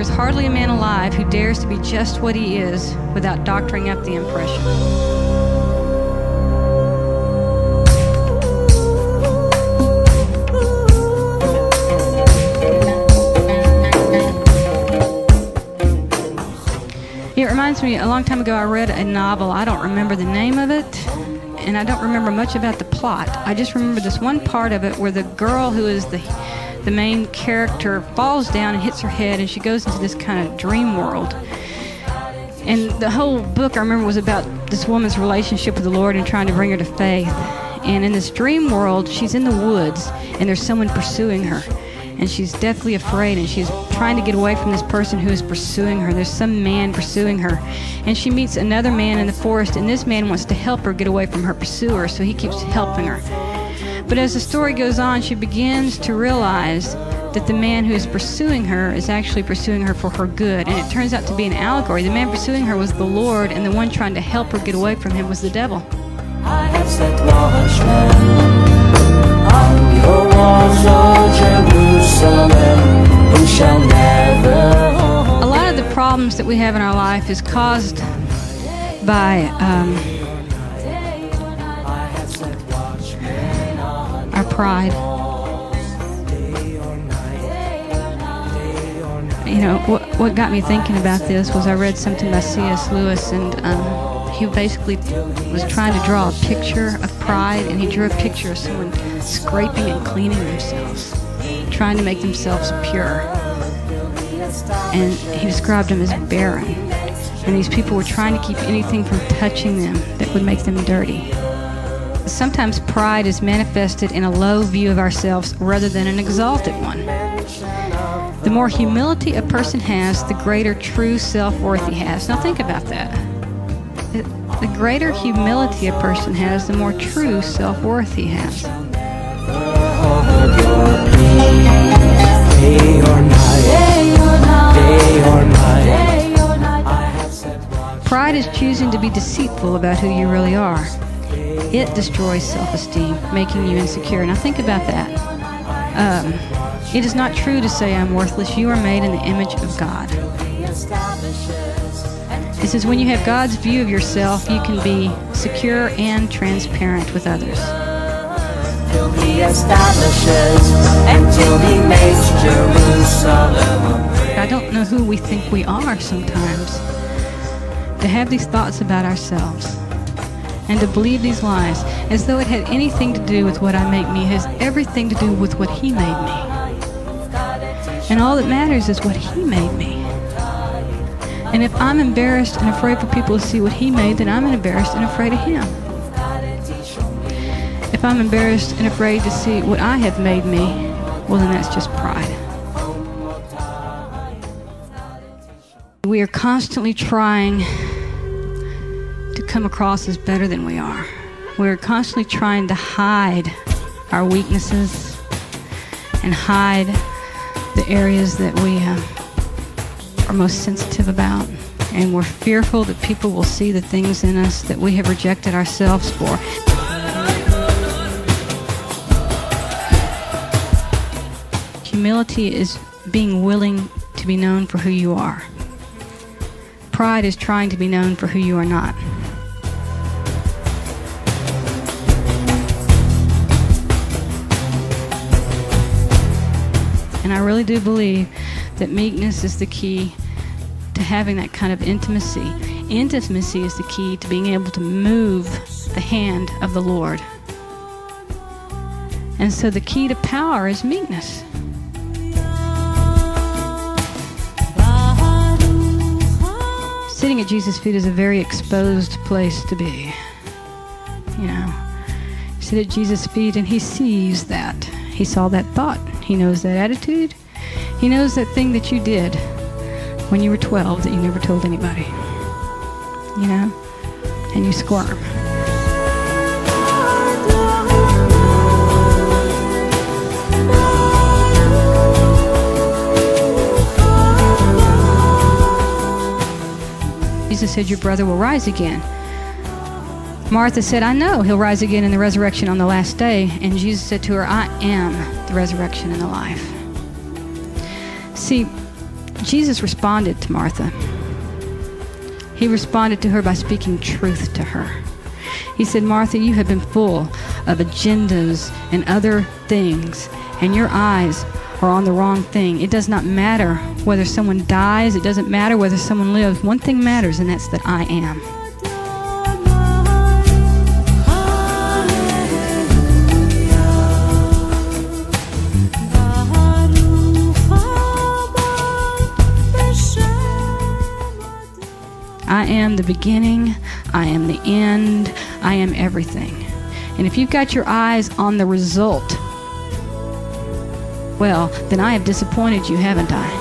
there is hardly a man alive who dares to be just what he is without doctoring up the impression. It reminds me, a long time ago I read a novel. I don't remember the name of it, and I don't remember much about the plot. I just remember this one part of it where the girl who is the main character falls down and hits her head, and she goes into this kind of dream world. And the whole book, I remember, was about this woman's relationship with the Lord and trying to bring her to faith. And in this dream world, she's in the woods, and there's someone pursuing her. And she's deathly afraid, and she's trying to get away from this person who is pursuing her. There's some man pursuing her. And she meets another man in the forest, and this man wants to help her get away from her pursuer, so he keeps helping her. But as the story goes on, she begins to realize that the man who is pursuing her is actually pursuing her for her good. And it turns out to be an allegory. The man pursuing her was the Lord, and the one trying to help her get away from him was the devil. I have set watchmen on your walls, O Jerusalem, who shall never hold. A lot of the problems that we have in our life is caused by our pride. You know, what got me thinking about this was I read something by C.S. Lewis, and he basically was trying to draw a picture of pride, and he drew a picture of someone scraping and cleaning themselves, trying to make themselves pure. And he described them as barren. And these people were trying to keep anything from touching them that would make them dirty. Sometimes pride is manifested in a low view of ourselves rather than an exalted one. The more humility a person has, the greater true self-worth he has. Now think about that. The greater humility a person has, the more true self-worth he has. Pride is choosing to be deceitful about who you really are. It destroys self-esteem, making you insecure. Now think about that. It is not true to say I'm worthless. You are made in the image of God. It says when you have God's view of yourself, you can be secure and transparent with others. Till he establishes until he makes Jerusalem. I don't know who we think we are sometimes. To have these thoughts about ourselves and to believe these lies as though it had anything to do with what I make me. It has everything to do with what he made me. And all that matters is what he made me. And if I'm embarrassed and afraid for people to see what he made, then I'm embarrassed and afraid of him. If I'm embarrassed and afraid to see what I have made me, well, then that's just pride. We are constantly trying to come across as better than we are. We're constantly trying to hide our weaknesses and hide the areas that we are most sensitive about. And we're fearful that people will see the things in us that we have rejected ourselves for. Humility is being willing to be known for who you are. Pride is trying to be known for who you are not. And I really do believe that meekness is the key to having that kind of intimacy. Intimacy is the key to being able to move the hand of the Lord. And so the key to power is meekness. Sitting at Jesus' feet is a very exposed place to be. You know, you sit at Jesus' feet and he sees that. He saw that thought. He knows that attitude. He knows that thing that you did when you were 12 that you never told anybody. You know? And you squirm. Jesus said, your brother will rise again. Martha said, I know he'll rise again in the resurrection on the last day. And Jesus said to her, I am the resurrection and the life. See, Jesus responded to Martha. He responded to her by speaking truth to her. He said, Martha, you have been full of agendas and other things, and your eyes are on the wrong thing. It does not matter whether someone dies. It doesn't matter whether someone lives. One thing matters, and that's that I am. I am the beginning, I am the end, I am everything. And if you've got your eyes on the result, well, then I have disappointed you, haven't I?